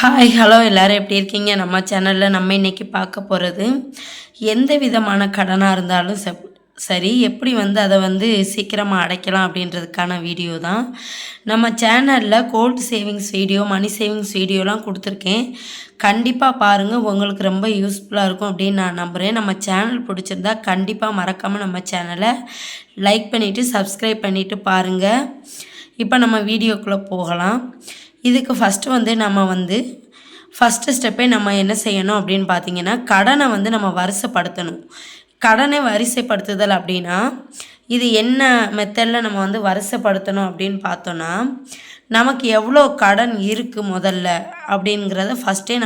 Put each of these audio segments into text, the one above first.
Hi hello எல்லோரும் எப்படி இருக்கீங்க? நம்ம சேனலில் நம்ம இன்றைக்கி பார்க்க போகிறது எந்த விதமான கடனாக இருந்தாலும் சரி எப்படி அதை சீக்கிரமாக அடைக்கலாம் அப்படின்றதுக்கான வீடியோ தான். நம்ம சேனலில் gold savings video, money savings வீடியோலாம் கொடுத்துருக்கேன். கண்டிப்பாக பாருங்கள், உங்களுக்கு ரொம்ப யூஸ்ஃபுல்லாக இருக்கும் அப்படின்னு நான் நம்புகிறேன். நம்ம சேனல் பிடிச்சிருந்தா கண்டிப்பாக மறக்காமல் நம்ம சேனலை லைக் பண்ணிவிட்டு சப்ஸ்கிரைப் பண்ணிவிட்டு பாருங்கள். இப்போ நம்ம வீடியோக்குள்ளே போகலாம். இதுக்கு ஃபஸ்ட்டு நம்ம ஃபஸ்ட்டு ஸ்டெப்பே நம்ம என்ன செய்யணும் அப்படின்னு பார்த்தீங்கன்னா, கடனை நம்ம வரிசைப்படுத்தணும். கடனை வரிசைப்படுத்துதல் அப்படின்னா, இது என்ன மெத்தடில் நம்ம வரிசைப்படுத்தணும் அப்படின்னு பார்த்தோன்னா, நமக்கு எவ்வளோ கடன் இருக்குது முதல்ல அப்படிங்கிறத ஃபஸ்ட்டே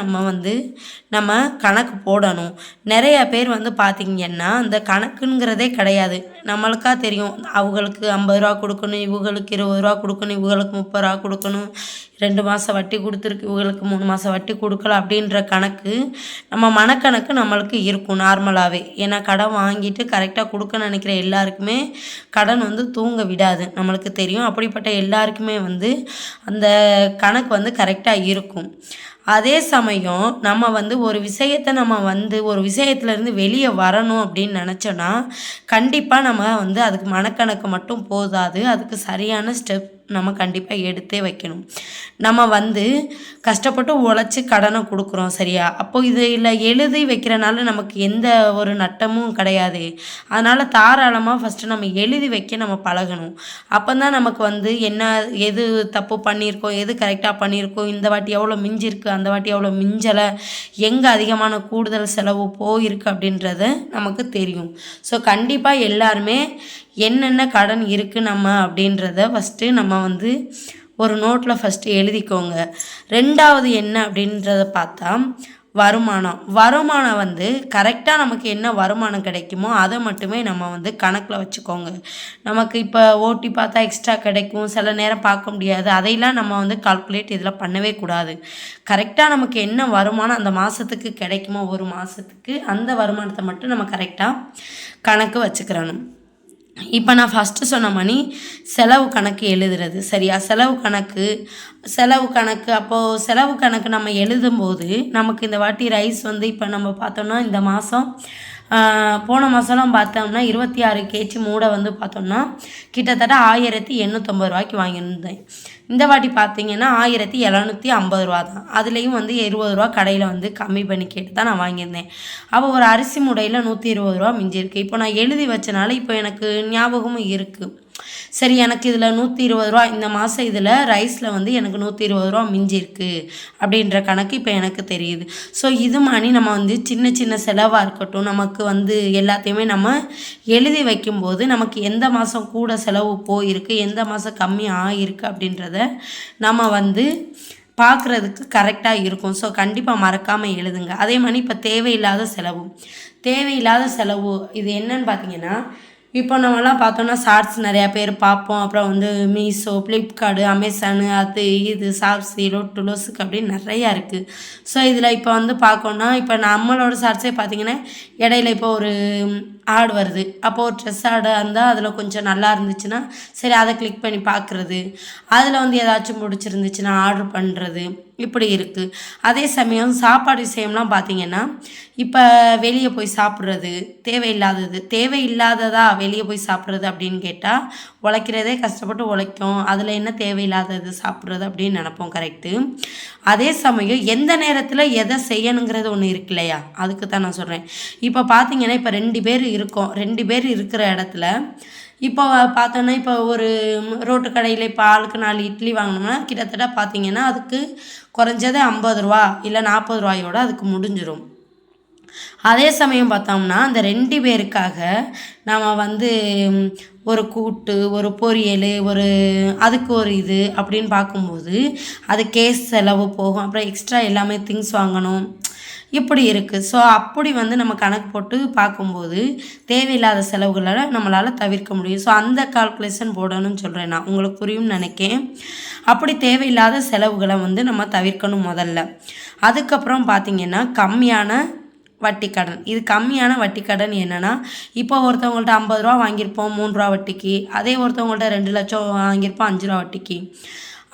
நம்ம கணக்கு போடணும். நிறையா பேர் பார்த்திங்கன்னா அந்த கணக்குங்கிறதே கிடையாது. நம்மளுக்கா தெரியும், அவங்களுக்கு 50 ரூபா கொடுக்கணும், இவங்களுக்கு 20 ரூபா கொடுக்கணும், இவங்களுக்கு 30 ரூபா கொடுக்கணும், 2 மாதம் வட்டி கொடுத்துருக்கு, இவங்களுக்கு 3 மாதம் வட்டி கொடுக்கலாம் அப்படின்ற கணக்கு நம்ம மனக்கணக்கு நம்மளுக்கு இருக்கும் நார்மலாகவே. ஏன்னா கடன் வாங்கிட்டு கரெக்டாக கொடுக்க நினைக்கிற எல்லாருக்குமே கடன் தூங்க விடாது, நம்மளுக்கு தெரியும். அப்படிப்பட்ட எல்லாருக்குமே அந்த கணக்கு கரெக்டாக இருக்கும். அதே சமயம் நம்ம ஒரு விஷயத்தை நம்ம ஒரு விஷயத்துலேருந்து வெளியே வரணும் அப்படின்னு நினச்சோன்னா, கண்டிப்பாக நம்ம அதுக்கு மனக்கணக்கு மட்டும் போதாது, அதுக்கு சரியான ஸ்டெப் நம்ம கண்டிப்பாக எடுத்தே வைக்கணும். நம்ம கஷ்டப்பட்டு உழைச்சி கடனை கொடுக்குறோம் சரியா, அப்போது இதில் எழுதி வைக்கிறனால நமக்கு எந்த ஒரு நட்டமும் கிடையாது. அதனால் தாராளமாக ஃபஸ்ட்டு நம்ம எழுதி வைக்க நம்ம பழகணும். அப்போ தான் நமக்கு என்ன எது தப்பு பண்ணியிருக்கோம், எது கரெக்டாக பண்ணியிருக்கோம், இந்த வாட்டி எவ்வளோ மிஞ்சிருக்கு, அந்த வாட்டி எவ்வளோ மிஞ்சலை, எங்கே அதிகமான கூடுதல் செலவு போயிருக்கு அப்படின்றத நமக்கு தெரியும். ஸோ கண்டிப்பாக எல்லாருமே என்னென்ன கடன் இருக்குது நம்ம அப்படின்றத ஃபஸ்ட்டு நம்ம ஒரு நோட்டில் ஃபஸ்ட்டு எழுதிக்கோங்க. ரெண்டாவது என்ன அப்படின்றத பார்த்தா வருமானம் கரெக்டாக நமக்கு என்ன வருமானம் கிடைக்குமோ அதை மட்டுமே நம்ம கணக்கில் வச்சுக்கோங்க. நமக்கு இப்போ ஓட்டி பார்த்தா எக்ஸ்ட்ரா கிடைக்கும், சில நேரம் பார்க்க முடியாது, அதையெல்லாம் நம்ம கால்குலேட் இதில் பண்ணவே கூடாது. கரெக்டாக நமக்கு என்ன வருமானம் அந்த மாதத்துக்கு கிடைக்குமோ, ஒரு மாதத்துக்கு அந்த வருமானத்தை மட்டும் நம்ம கரெக்டாக கணக்கு வச்சுக்கிறணும். இப்போ நான் ஃபஸ்ட்டு சொன்ன மணி செலவு கணக்கு எழுதுறது சரியா. செலவு கணக்கு அப்போது செலவு கணக்கு நம்ம எழுதும்போது நமக்கு இந்த வாட்டி ரைஸ் இப்போ நம்ம பார்த்தோம்னா இந்த மாதம் போன மாதம்லாம் பார்த்தோம்னா 26 கேஜி மூடை பார்த்தோம்னா கிட்டத்தட்ட 1850 ரூபாய்க்கு வாங்கியிருந்தேன். இந்த வாட்டி பார்த்தீங்கன்னா 1750 ரூபா தான். அதுலேயும் 20 ரூபா கடையில் கம்மி பண்ணி கேட்டு தான் நான் வாங்கியிருந்தேன். அப்போ ஒரு அரிசி மூடையில் 120 ரூபா மிஞ்சிருக்கு. இப்போ நான் எழுதி வச்சனால இப்போ எனக்கு ஞாபகமும் இருக்குது. சரி, எனக்கு இதில் 120 ரூபா இந்த மாதம் இதில் ரைஸில் எனக்கு 120 ரூபா மிஞ்சிருக்கு அப்படின்ற கணக்கு இப்போ எனக்கு தெரியுது. ஸோ இது மாதிரி நம்ம சின்ன சின்ன செலவாக இருக்கட்டும், நமக்கு எல்லாத்தையுமே நம்ம எழுதி வைக்கும்போது நமக்கு எந்த மாதம் கூட செலவு போயிருக்கு, எந்த மாதம் கம்மி ஆகிருக்கு அப்படின்றத நம்ம பார்க்குறதுக்கு கரெக்டாக இருக்கும். ஸோ கண்டிப்பாக மறக்காமல் எழுதுங்க. அதே மாதிரி இப்போ தேவையில்லாத செலவு இது என்னன்னு பார்த்தீங்கன்னா, இப்போ நம்மலாம் பார்த்தோன்னா ஷார்ட்ஸ் நிறையா பேர் பார்ப்போம். அப்புறம் மீஷோ, ஃப்ளிப்கார்டு, அமேசானு, அது இது ஷாப்ஸி, லொசுக்கு அப்படின்னு நிறையா இருக்குது. ஸோ இதில் இப்போ பார்க்கணுன்னா இப்போ நம்மளோட ஷார்ட்ஸே பார்த்தீங்கன்னா இடையில இப்போ ஒரு ஆட் வருது. அப்போது ஒரு ட்ரெஸ் ஆடாக இருந்தால் அதில் கொஞ்சம் நல்லா இருந்துச்சுன்னா சரி அதை கிளிக் பண்ணி பார்க்குறது, அதில் ஏதாச்சும் பிடிச்சிருந்துச்சுன்னா ஆர்டர் பண்ணுறது, இப்படி இருக்குது. அதே சமயம் சாப்பாடு விஷயம்லாம் பார்த்திங்கன்னா இப்போ வெளியே போய் சாப்பிட்றது தேவையில்லாததா வெளியே போய் சாப்பிட்றது அப்படின்னு கேட்டால், உழைக்கிறதே கஷ்டப்பட்டு உழைக்கும், அதில் என்ன தேவையில்லாதது சாப்பிட்றது அப்படின்னு நினப்போம். கரெக்டு. அதே சமயம் எந்த நேரத்தில் எதை செய்யணுங்கிறது ஒன்று இருக்கு இல்லையா, அதுக்கு தான் நான் சொல்கிறேன். இப்போ பார்த்தீங்கன்னா இப்போ 2 பேர் இருக்கோம், 2 பேர் இருக்கிற இடத்துல இப்போ பார்த்தோன்னா இப்போ ஒரு ரோட்டு கடையில் இப்போ ஆளுக்கு 4 இட்லி வாங்கினோம்னா கிட்டத்தட்ட பார்த்தீங்கன்னா அதுக்கு குறைஞ்சது 50 ரூபா இல்லை 40 ரூபாயோட அதுக்கு முடிஞ்சிடும். அதே சமயம் பார்த்தோம்னா அந்த 2 பேருக்காக நம்ம ஒரு கூட்டு, ஒரு பொரியல், அதுக்கு ஒரு இது அப்படின்னு பார்க்கும்போது அது கேஸ் செலவு போகும். அப்புறம் எக்ஸ்ட்ரா எல்லாமே திங்ஸ் வாங்கணும், இப்படி இருக்குது. ஸோ அப்படி நம்ம கணக்கு போட்டு பார்க்கும்போது தேவையில்லாத செலவுகளை நம்மளால் தவிர்க்க முடியும். ஸோ அந்த கால்குலேஷன் போடணும்னு சொல்கிறேன் நான், உங்களுக்கு புரியும்னு நினைக்கிறேன். அப்படி தேவையில்லாத செலவுகளை நம்ம தவிர்க்கணும் முதல்ல. அதுக்கப்புறம் பார்த்திங்கன்னா கம்மியான வட்டிக்கடன். இது கம்மியான வட்டிக்கடன் என்னென்னா, இப்போ ஒருத்தவங்கள்ட்ட 50 ரூபா வாங்கியிருப்போம் 3 ரூபா வட்டிக்கு, அதே ஒருத்தவங்கள்ட்ட 2 லட்சம் வாங்கியிருப்போம் 5 ரூபா வட்டிக்கு.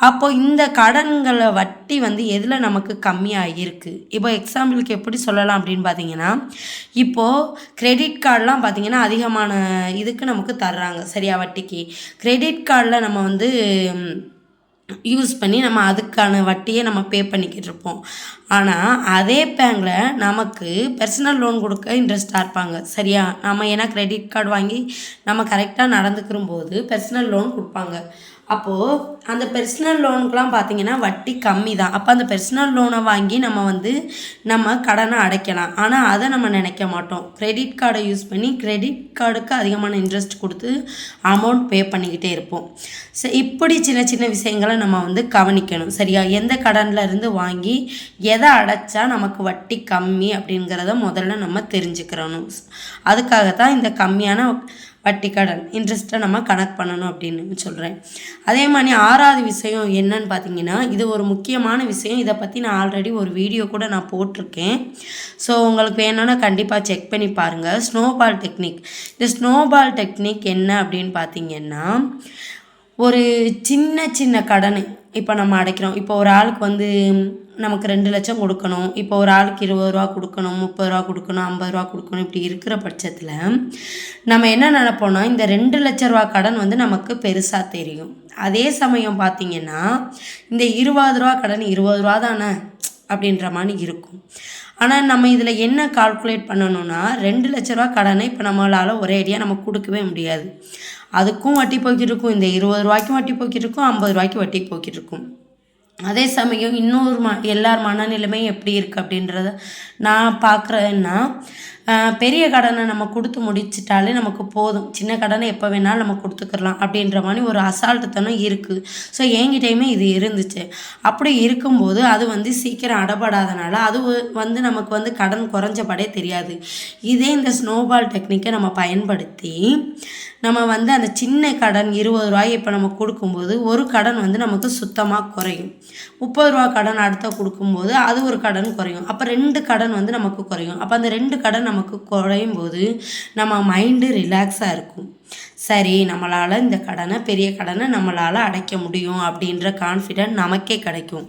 அப்போ இந்த கடன்களை வட்டி வந்து எதில் நமக்கு கம்மியாக இருக்குது? இப்போ எக்ஸாம்பிளுக்கு எப்படி சொல்லலாம் அப்படின்னு பார்த்தீங்கன்னா, இப்போது கிரெடிட் கார்டெலாம் பார்த்தீங்கன்னா அதிகமான இதுக்கு நமக்கு தர்றாங்க சரியா வட்டிக்கு. கிரெடிட் கார்டில் நம்ம வந்து யூஸ் பண்ணி நம்ம அதுக்கான வட்டியை நம்ம பே பண்ணிக்கிட்டு இருப்போம். ஆனால் அதே பேங்கில் நமக்கு பர்சனல் லோன் கொடுக்க இன்ட்ரெஸ்ட்டாக இருப்பாங்க சரியா. நம்ம ஏன்னா கிரெடிட் கார்டு வாங்கி நம்ம கரெக்டாக நடந்துக்கிற போது பர்சனல் லோன் கொடுப்பாங்க. அப்போது அந்த பர்சனல் லோனுக்கெலாம் பார்த்திங்கன்னா வட்டி கம்மி தான். அப்போ அந்த பர்சனல் லோனை வாங்கி நம்ம வந்து நம்ம கடனை அடைக்கலாம். ஆனால் அதை நம்ம நினைக்க மாட்டோம். கிரெடிட் கார்டை யூஸ் பண்ணி கிரெடிட் கார்டுக்கு அதிகமான இன்ட்ரெஸ்ட் கொடுத்து அமௌண்ட் பே பண்ணிக்கிட்டே இருப்போம். இப்படி சின்ன சின்ன விஷயங்களை நம்ம வந்து கவனிக்கணும் சரியா. எந்த கடனில் இருந்து வாங்கி எதை அடைச்சா நமக்கு வட்டி கம்மி அப்படிங்கிறத முதல்ல நம்ம தெரிஞ்சுக்கிறணும். அதுக்காகத்தான் இந்த கம்மியான வட்டி கடன் இன்ட்ரெஸ்ட்டை நம்ம கனெக்ட் பண்ணணும் அப்படின்னு சொல்கிறேன். அதே மாதிரி 6வது விஷயம் என்னன்னு பார்த்தீங்கன்னா, இது ஒரு முக்கியமான விஷயம். இதை பற்றி நான் ஆல்ரெடி ஒரு வீடியோ கூட நான் போட்டிருக்கேன். ஸோ உங்களுக்கு வேணும்னா கண்டிப்பாக செக் பண்ணி பாருங்கள். Snowball technique. இந்த ஸ்னோபால் டெக்னிக் என்ன அப்படின்னு பார்த்தீங்கன்னா, ஒரு சின்ன சின்ன கடன் இப்போ நம்ம அடைக்கிறோம். இப்போ ஒரு ஆளுக்கு வந்து நமக்கு 2 லட்சம் கொடுக்கணும். இப்போ ஒரு ஆளுக்கு 20 ரூபா கொடுக்கணும், 30 ரூபா கொடுக்கணும், 50 ரூபா கொடுக்கணும். இப்படி இருக்கிற பட்சத்தில் நம்ம என்ன நினைப்போம்னா, இந்த 2 லட்ச ரூபா கடன் வந்து நமக்கு பெருசாக தெரியும். அதே சமயம் பார்த்திங்கன்னா இந்த 20 ரூபா கடன் 20 ரூபா தானே அப்படின்ற மாதிரி இருக்கும். ஆனால் நம்ம இதில் என்ன கால்குலேட் பண்ணணும்னா, 2 லட்ச ரூபா கடனை இப்போ நம்மளால் ஒரே அடியாக நம்ம கொடுக்கவே முடியாது. அதுக்கும் வட்டி போய்கிட்டு இருக்கும். இந்த 20 ரூபாய்க்கும் வட்டி போய்கிட்டு இருக்கும், 50 ரூபாய்க்கு வட்டி போய்கிட்டு இருக்கும். அதே சமயம் இன்னொரு எல்லார் மனநிலைமையும் எப்படி இருக்குது அப்படின்றத நான் பார்க்குறேன்னா, பெரிய கடனை நம்ம கொடுத்து முடிச்சிட்டாலே நமக்கு போதும். சின்ன கடனை எப்போ வேணாலும் நம்ம கொடுத்துக்கலாம் அப்படின்ற மாதிரி ஒரு அசால்ட்டுத்தனம் இருக்குது. ஸோ என்கிட்டையுமே இது இருந்துச்சு. அப்படி இருக்கும்போது அது வந்து சீக்கிரம் அடப்படாதனால அது வந்து நமக்கு வந்து கடன் குறைஞ்சபடே தெரியாது. இதே இந்த ஸ்னோபால் டெக்னிக்கை நம்ம பயன்படுத்தி நம்ம வந்து அந்த சின்ன கடன் 20 ரூபாய் இப்போ நம்ம கொடுக்கும்போது ஒரு கடன் வந்து நமக்கு சுத்தமாக குறையும். 30 ரூபா கடன் அடுத்த கொடுக்கும்போது அது ஒரு கடன் குறையும். அப்போ 2 கடன் வந்து நமக்கு குறையும். அப்போ அந்த 2 கடன் நமக்கு குறையும் போது நம்ம மைண்டு ரிலாக்ஸாக இருக்கும். சரி, நம்மளால் இந்த கடனை பெரிய கடனை நம்மளால் அடைக்க முடியும் அப்படின்ற கான்ஃபிடென்ட் நமக்கே கிடைக்கும்.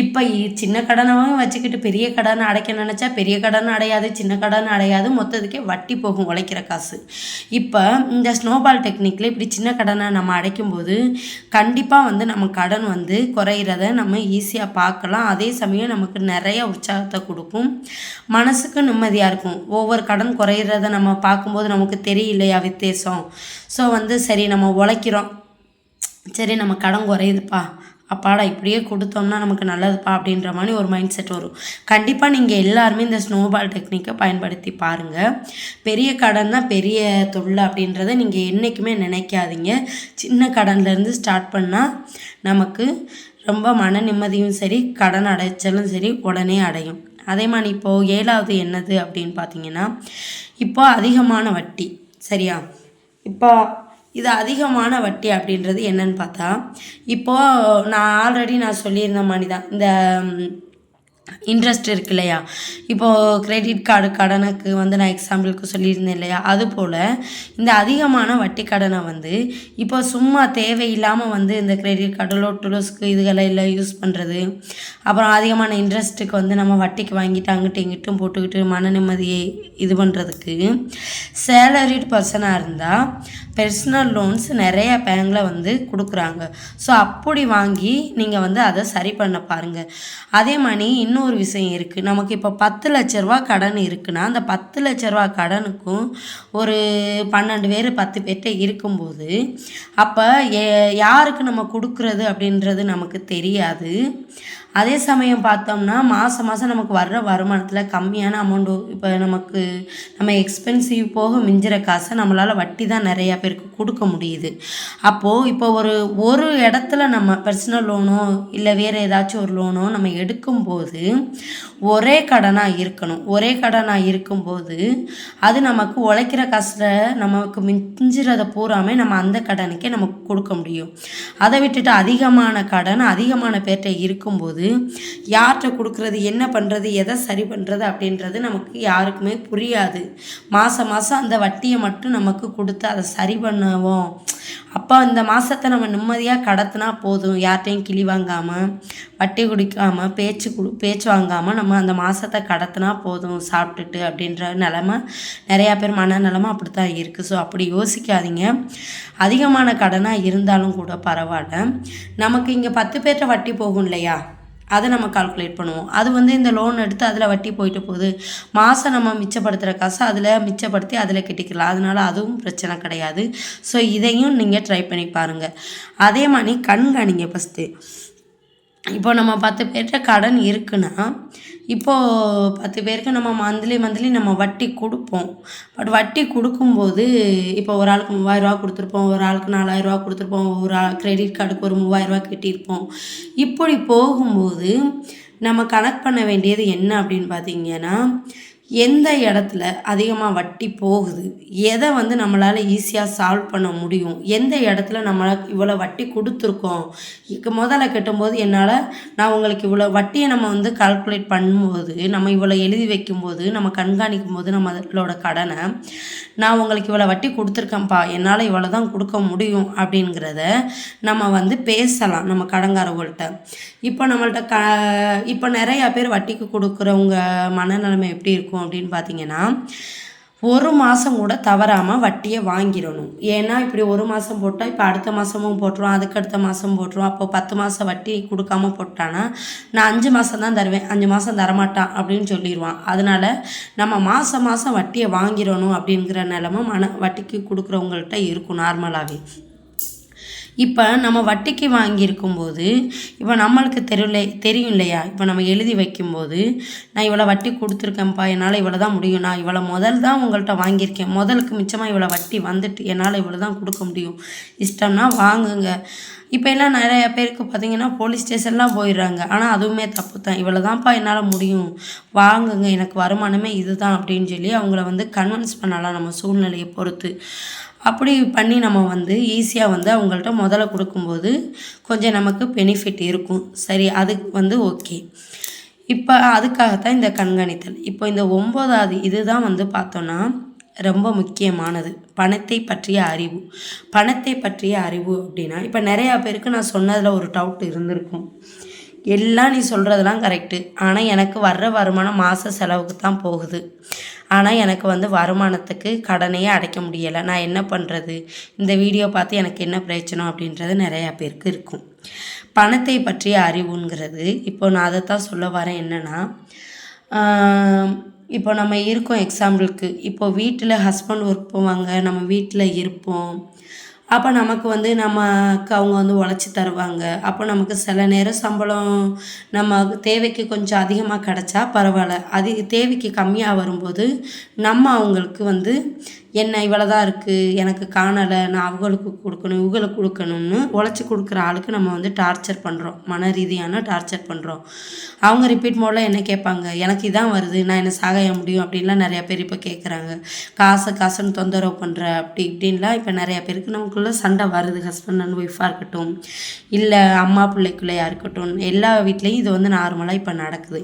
இப்போ சின்ன கடனாகவும் வச்சுக்கிட்டு பெரிய கடனை அடைக்க நினச்சா பெரிய கடன் அடையாது, சின்ன கடன் அடையாது, மொத்தத்துக்கே வட்டி போகும் உழைக்கிற காசு. இப்போ இந்த ஸ்னோபால் டெக்னிக்கில் இப்படி சின்ன கடனை நம்ம அடைக்கும்போது கண்டிப்பாக வந்து நம்ம கடன் வந்து குறையிறத நம்ம ஈஸியாக பார்க்கலாம். அதே சமயம் நமக்கு நிறைய உற்சாகத்தை கொடுக்கும், மனசுக்கு நிம்மதியாக இருக்கும். ஒவ்வொரு கடன் குறையிறத நம்ம பார்க்கும்போது நமக்கு தெரியலையா வித்தியாசம். ஸோ வந்து சரி நம்ம உழைக்கிறோம், சரி நம்ம கடன் குறையுதுப்பா, அப்பாடா இப்படியே கொடுத்தோம்னா நமக்கு நல்லதுப்பா அப்படின்ற மாதிரி ஒரு மைண்ட் செட் வரும். கண்டிப்பாக நீங்கள் எல்லாருமே இந்த ஸ்னோபால் டெக்னிக்கை பயன்படுத்தி பாருங்கள். பெரிய கடன் தான் பெரிய தொல்லை அப்படின்றத நீங்கள் என்றைக்குமே நினைக்காதீங்க. சின்ன கடன்லேருந்து ஸ்டார்ட் பண்ணால் நமக்கு ரொம்ப மன நிம்மதியும் சரி, கடன் அடைச்சலும் சரி உடனே அடையும். அதே மாதிரி இப்போது 7வது என்னது அப்படின்னு பார்த்தீங்கன்னா, இப்போ அதிகமான வட்டி சரியா. இப்போ இது அதிகமான வட்டி அப்படின்றது என்னன்னு பார்த்தா, இப்போது நான் ஆல்ரெடி சொல்லியிருந்த மாதிரி தான் இந்த இன்ட்ரெஸ்ட் இருக்கு இல்லையா. இப்போது கிரெடிட் கார்டு கடனுக்கு வந்து நான் எக்ஸாம்பிளுக்கு சொல்லியிருந்தேன் இல்லையா. அதுபோல் இந்த அதிகமான வட்டி கடனை வந்து இப்போ சும்மா தேவையில்லாமல் வந்து இந்த கிரெடிட் கார்டு லோட்டுலோஸ்க்கு இதுகளெல்லாம் யூஸ் பண்ணுறது, அப்புறம் அதிகமான இன்ட்ரெஸ்ட்டுக்கு வந்து நம்ம வட்டிக்கு வாங்கிட்டு அங்கிட்டு இங்கிட்டும் போட்டுக்கிட்டு மன நிம்மதியை இது பண்ணுறதுக்கு சேலரிட் பர்சனாக இருந்தால் பர்சனல் லோன்ஸ் நிறைய பேங்கில் வந்து கொடுக்குறாங்க. ஸோ அப்படி வாங்கி நீங்கள் வந்து அதை சரி பண்ண பாருங்கள். அதே மாதிரி இன்னொரு விஷயம் இருக்குது. நமக்கு இப்போ 10 லட்ச ரூபா கடன் இருக்குன்னா அந்த 10 லட்ச ரூபா கடனுக்கும் ஒரு 12 பேர் 10 பேர்கிட்ட இருக்கும்போது அப்போ யாருக்கு நம்ம கொடுக்குறது அப்படின்றது நமக்கு தெரியாது. அதே சமயம் பார்த்தோம்னா மாதம் மாதம் நமக்கு வர்ற வருமானத்தில் கம்மியான அமௌண்ட்டு இப்போ நமக்கு நம்ம எக்ஸ்பென்சிவ் போக மிஞ்சிற காசை நம்மளால் வட்டி தான் நிறையா பேருக்கு கொடுக்க முடியுது. அப்போது இப்போ ஒரு இடத்துல நம்ம பர்சனல் லோனோ இல்லை வேறு ஏதாச்சும் ஒரு லோனோ நம்ம எடுக்கும்போது ஒரே கடனாக இருக்கணும். ஒரே கடனாக இருக்கும்போது அது நமக்கு உழைக்கிற காசில் நமக்கு மிஞ்சுறத பூராமே நம்ம அந்த கடனுக்கே நமக்கு கொடுக்க முடியும். அதை விட்டுட்டு அதிகமான கடன் அதிகமான பேர்கிட்ட இருக்கும்போது யார்கிட்ட கொடுக்குறது, என்ன பண்ணுறது, எதை சரி பண்ணுறது அப்படின்றது நமக்கு யாருக்குமே புரியாது. மாதம் மாதம் அந்த வட்டியை மட்டும் நமக்கு கொடுத்து அதை சரி பண்ணுவோம். அப்போ இந்த மாதத்தை நம்ம நிம்மதியாக கடத்தினா போதும், யார்கிட்டையும் கிளி வாங்காமல் வட்டி குடிக்காமல் பேச்சு வாங்காமல் நம்ம அந்த மாதத்தை கடத்தினா போதும் சாப்பிட்டுட்டு அப்படின்ற நிலமை நிறையா பேர் மனநிலமை அப்படி தான் இருக்குது. ஸோ அப்படி யோசிக்காதீங்க. அதிகமான கடனாக இருந்தாலும் கூட பரவாயில்ல, நமக்கு இங்கே 10 பேர்கிட்ட வட்டி போகும் இல்லையா, அதை நம்ம கால்குலேட் பண்ணுவோம். அது இந்த லோன் எடுத்து அதில் வட்டி போயிட்டு போகுது. மாதம் நம்ம மிச்சப்படுத்துகிற காசை அதில் மிச்சப்படுத்தி அதில் கட்டிக்கலாம். அதனால் அதுவும் பிரச்சனை கிடையாது. ஸோ இதையும் நீங்கள் ட்ரை பண்ணி பாருங்கள். அதே மாதிரி கண்காணிங்க ஃபஸ்ட்டு. இப்போ நம்ம 10 பேர்கிட்ட கடன் இருக்குன்னா இப்போது 10 பேருக்கு நம்ம மந்த்லி நம்ம வட்டி கொடுப்போம். பட் வட்டி கொடுக்கும்போது இப்போ ஒரு ஆளுக்கு 3000ரூவா கொடுத்துருப்போம், ஒரு ஆளுக்கு 4000ரூவா கொடுத்துருப்போம், ஒரு கிரெடிட் கார்டுக்கு ஒரு 3000ரூவா கட்டியிருப்போம். இப்படி போகும்போது நம்ம கணக்கு பண்ண வேண்டியது என்ன அப்படின்னு பார்த்தீங்கன்னா, எந்த இடத்துல அதிகமாக வட்டி போகுது, எதை நம்மளால் ஈஸியாக சால்வ் பண்ண முடியும், எந்த இடத்துல நம்மளால் இவ்வளோ வட்டி கொடுத்துருக்கோம், முதல்ல கட்டும்போது நான் உங்களுக்கு இவ்வளோ வட்டியை நம்ம கால்குலேட் பண்ணும்போது, நம்ம இவ்வளோ எழுதி வைக்கும்போது, நம்ம கண்காணிக்கும் போது நம்மளோட கடனை நான் உங்களுக்கு இவ்வளோ வட்டி கொடுத்துருக்கேன்ப்பா, என்னால் இவ்வளோ தான் கொடுக்க முடியும் அப்படிங்கிறத நம்ம பேசலாம் நம்ம கடன்காரவங்கள்ட்ட. இப்போ நம்மள்ட்ட இப்போ நிறையா பேர் வட்டிக்கு கொடுக்குறவங்க மனநிலைமை எப்படி இருக்கும் அப்படின்னு பார்த்தீங்கன்னா, ஒரு மாதம் கூட தவறாமல் வட்டியை வாங்கிடணும். ஏன்னா இப்படி ஒரு மாதம் போட்டால் இப்போ அடுத்த மாதமும் போட்டுருவோம், அதுக்கடுத்த மாதம் போட்டுருவோம். அப்போ 10 மாதம் வட்டி கொடுக்காமல் போட்டானா நான் 5 மாதம் தான் தருவேன், 5 மாதம் தரமாட்டான் அப்படின்னு சொல்லிடுவான். அதனால் நம்ம மாதம் வட்டியை வாங்கிடணும் அப்படிங்கிற நிலமை வட்டிக்கு கொடுக்குறவங்கள்ட்ட இருக்கும் நார்மலாகவே. இப்போ நம்ம வட்டிக்கு வாங்கியிருக்கும்போது இப்போ நம்மளுக்கு தெரியும் இல்லையா, இப்போ நம்ம எழுதி வைக்கும்போது நான் இவ்வளோ வட்டி கொடுத்துருக்கேன்ப்பா, என்னால் இவ்வளோ தான் முடியும், நான் இவ்வளோ முதல் தான் உங்கள்கிட்ட வாங்கியிருக்கேன், முதலுக்கு மிச்சமாக இவ்வளோ வட்டி வந்துட்டு என்னால் இவ்வளோ தான் கொடுக்க முடியும், இஷ்டம்னா வாங்குங்க. இப்போ எல்லாம் நிறையா பேருக்கு பார்த்திங்கன்னா போலீஸ் ஸ்டேஷன்லாம் போயிடுறாங்க. ஆனால் அதுவுமே தப்பு தான். இவ்வளோ தான்ப்பா என்னால் முடியும், வாங்குங்க, எனக்கு வருமானமே இது தான் அப்படின்னு சொல்லி அவங்கள கன்வின்ஸ் பண்ணலாம் நம்ம சூழ்நிலையை பொறுத்து. அப்படி பண்ணி நம்ம ஈஸியாக அவங்கள்ட்ட முதல்ல கொடுக்கும்போது கொஞ்சம் நமக்கு பெனிஃபிட் இருக்கும். சரி, அது ஓகே. இப்போ அதுக்காகத்தான் இந்த கண்காணித்தல். இப்போ இந்த 9வது இதுதான் பார்த்தோன்னா ரொம்ப முக்கியமானது, பணத்தை பற்றிய அறிவு. பணத்தை பற்றிய அறிவு அப்படின்னா இப்போ நிறையா பேருக்கு நான் சொன்னதில் ஒரு டவுட் இருந்திருக்கும். எல்லாம் நீ சொல்கிறதெல்லாம் கரெக்டு, ஆனால் எனக்கு வர்ற வருமானம் மாத செலவுக்கு தான் போகுது, ஆனால் எனக்கு வருமானத்துக்கு கடனையே அடைக்க முடியலை, நான் என்ன பண்ணுறது, இந்த வீடியோ பார்த்து எனக்கு என்ன பிரச்சனை அப்படின்றது நிறையா பேருக்கு இருக்கும். பணத்தை பற்றிய அறிவுங்கிறது இப்போ நான் அதை தான் சொல்ல வரேன். என்னென்னா, இப்போ நம்ம இருக்கோம், எக்ஸாம்பிளுக்கு இப்போ வீட்டில் ஹஸ்பண்ட் ஒர்க் போவாங்க, நம்ம வீட்டில் இருப்போம். அப்போ நமக்கு நமக்கு அவங்க உழைச்சி தருவாங்க. அப்போ நமக்கு சில நேரம் சம்பளம் நம்ம தேவைக்கு கொஞ்சம் அதிகமாக கிடச்சா பரவாயில்ல, தேவைக்கு கம்மியாக வரும்போது நம்ம அவங்களுக்கு என்ன இவ்வளோ தான் இருக்குது, எனக்கு காணலை, நான் அவங்களுக்கு கொடுக்கணும் இவங்களுக்கு கொடுக்கணும்னு உழைச்சி கொடுக்குற ஆளுக்கு நம்ம டார்ச்சர் பண்ணுறோம், மன ரீதியான டார்ச்சர் பண்ணுறோம். அவங்க ரிப்பீட் மோடில் என்ன கேட்பாங்க, எனக்கு இதான் வருது, நான் என்ன சாகைய முடியும் அப்படின்லாம் நிறையா பேர் இப்போ கேட்குறாங்க. காசுன்னு தொந்தரவு பண்ணுற அப்படி இப்படின்லாம் இப்போ நிறையா பேருக்கு நமக்குள்ளே சண்டை வருது. ஹஸ்பண்ட் அண்ட் ஒய்ஃபாக இருக்கட்டும், இல்லை அம்மா பிள்ளைக்குள்ளையாக இருக்கட்டும், எல்லா வீட்லேயும் இது நார்மலாக இப்போ நடக்குது.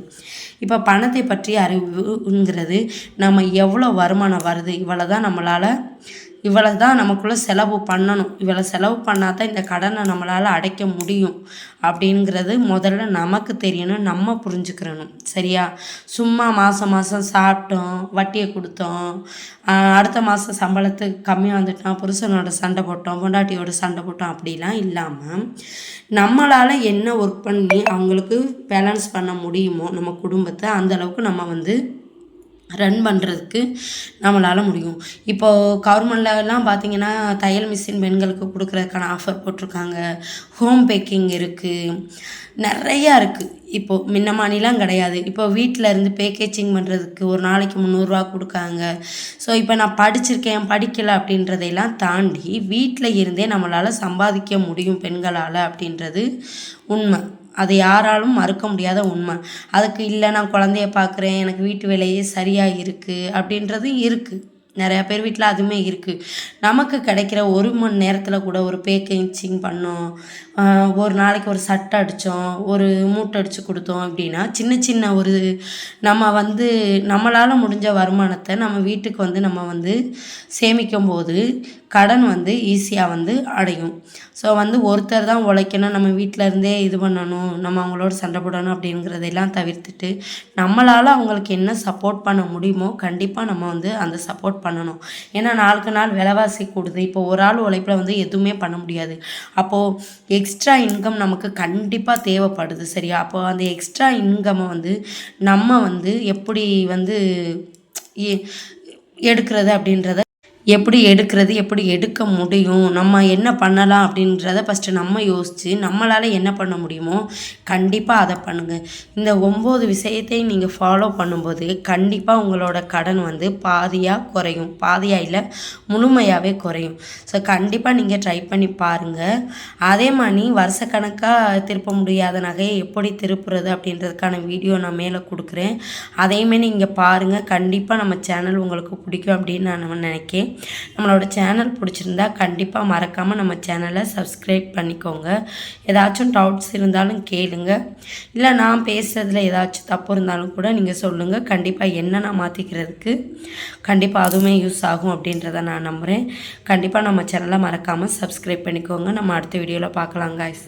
இப்போ பணத்தை பற்றிய அறிவுங்கிறது நம்ம எவ்வளோ வருமானம் வருது, இவ்வளோ தான் நமக்குள்ளே செலவு பண்ணணும், இவ்வளோ செலவு பண்ணால் தான் இந்த கடனை நம்மளால் அடைக்க முடியும் அப்படிங்கிறது முதல்ல நமக்கு தெரியணும், நம்ம புரிஞ்சுக்கிறணும். சரியா? சும்மா மாதம் சாப்பிட்டோம், வட்டியை கொடுத்தோம், அடுத்த மாதம் சம்பளத்துக்கு கம்மியாக வந்துட்டோம், புருஷனோட சண்டை போட்டோம், பொண்டாட்டியோட சண்டை போட்டோம் அப்படிலாம் இல்லாமல் நம்மளால் என்ன ஒர்க் பண்ணி அவங்களுக்கு பேலன்ஸ் பண்ண முடியுமோ நம்ம குடும்பத்தை, அந்தளவுக்கு நம்ம ரன் பண்ணுறதுக்கு நம்மளால் முடியும். இப்போது கவர்மெண்ட்லலாம் பார்த்திங்கன்னா தையல் மிஷின் பெண்களுக்கு கொடுக்குறதுக்கான ஆஃபர் போட்டிருக்காங்க, ஹோம் பேக்கிங் இருக்குது, நிறையா இருக்குது. இப்போது முன்ன மாதிரிலாம் கிடையாது. இப்போ வீட்டில் இருந்து பேக்கேஜிங் பண்ணுறதுக்கு ஒரு நாளைக்கு 300ரூவா கொடுக்காங்க. ஸோ இப்போ நான் படிச்சிருக்கேன் படிக்கலை அப்படின்றதையெல்லாம் தாண்டி வீட்டில் இருந்தே நம்மளால் சம்பாதிக்க முடியும் பெண்களால் அப்படின்றது உண்மை. அது யாராலும் மறுக்க முடியாத உண்மை. அதுக்கு இல்லை நான் குழந்தைய பார்க்குறேன், எனக்கு வீட்டு வேலையே சரியாக இருக்குது அப்படின்றது இருக்குது. நிறையா பேர் வீட்டில் அதுவுமே இருக்குது. நமக்கு கிடைக்கிற 1 மணி நேரத்தில் கூட ஒரு பேக்கிங்சிங் பண்ணோம், ஒரு நாளைக்கு ஒரு சட்டை அடித்தோம், ஒரு மூட்டை அடித்து கொடுத்தோம் அப்படின்னா சின்ன சின்ன ஒரு நம்ம வந்து நம்மளால் முடிஞ்ச வருமானத்தை நம்ம வீட்டுக்கு வந்து நம்ம வந்து சேமிக்கும் போது கடன் வந்து ஈஸியாக வந்து அடையும். ஸோ வந்து ஒருத்தர் தான் உழைக்கணும், நம்ம வீட்டில் இருந்தே இது பண்ணணும், நம்ம அவங்களோட சண்டை போடணும் அப்படிங்கிறதெல்லாம் தவிர்த்துட்டு நம்மளால் அவங்களுக்கு என்ன சப்போர்ட் பண்ண முடியுமோ கண்டிப்பாக நம்ம வந்து அந்த சப்போர்ட் பண்ணணும். ஏன்னா நாளுக்கு நாள் விலைவாசி கூடுது. இப்போ ஒரு ஆள் உழைப்பில் வந்து எதுவுமே பண்ண முடியாது. அப்போது எக்ஸ்ட்ரா இன்கம் நமக்கு கண்டிப்பாக தேவைப்படுது. சரியா? அப்போது அந்த எக்ஸ்ட்ரா இன்கம்மை வந்து நம்ம வந்து எப்படி வந்து எடுக்கிறது அப்படின்றத எப்படி எடுக்கிறது, எப்படி எடுக்க முடியும், நம்ம என்ன பண்ணலாம் அப்படின்றத ஃபஸ்ட்டு நம்ம யோசித்து நம்மளால் என்ன பண்ண முடியுமோ கண்டிப்பாக அதை பண்ணுங்கள். இந்த 9 விஷயத்தையும் நீங்கள் ஃபாலோ பண்ணும்போது கண்டிப்பாக உங்களோட கடன் வந்து பாதியாக குறையும். பாதியாக இல்லை, முழுமையாகவே குறையும். ஸோ கண்டிப்பாக நீங்கள் ட்ரை பண்ணி பாருங்கள். அதே மாதிரி வருஷக்கணக்காக திருப்ப முடியாத நகையை எப்படி திருப்புறது அப்படின்றதுக்கான வீடியோ நான் மேலே கொடுக்குறேன். அதையுமே நீங்கள் பாருங்கள். கண்டிப்பாக நம்ம சேனல் உங்களுக்கு பிடிக்கும் அப்படின்னு நான் நினைக்கிறேன். நம்மளோட சேனல் பிடிச்சிருந்தா கண்டிப்பாக மறக்காமல் நம்ம சேனலை சப்ஸ்கிரைப் பண்ணிக்கோங்க. ஏதாச்சும் டவுட்ஸ் இருந்தாலும் கேளுங்க, இல்லை நான் பேசுகிறதுல ஏதாச்சும் தப்பு இருந்தாலும் கூட நீங்கள் சொல்லுங்கள். கண்டிப்பாக என்ன நான் மாற்றிக்கிறதுக்கு கண்டிப்பாக அதுவுமே யூஸ் ஆகும் அப்படின்றத நான் நம்புகிறேன். கண்டிப்பாக நம்ம சேனலை மறக்காமல் சப்ஸ்கிரைப் பண்ணிக்கோங்க. நம்ம அடுத்த வீடியோவில் பார்க்கலாம் guys.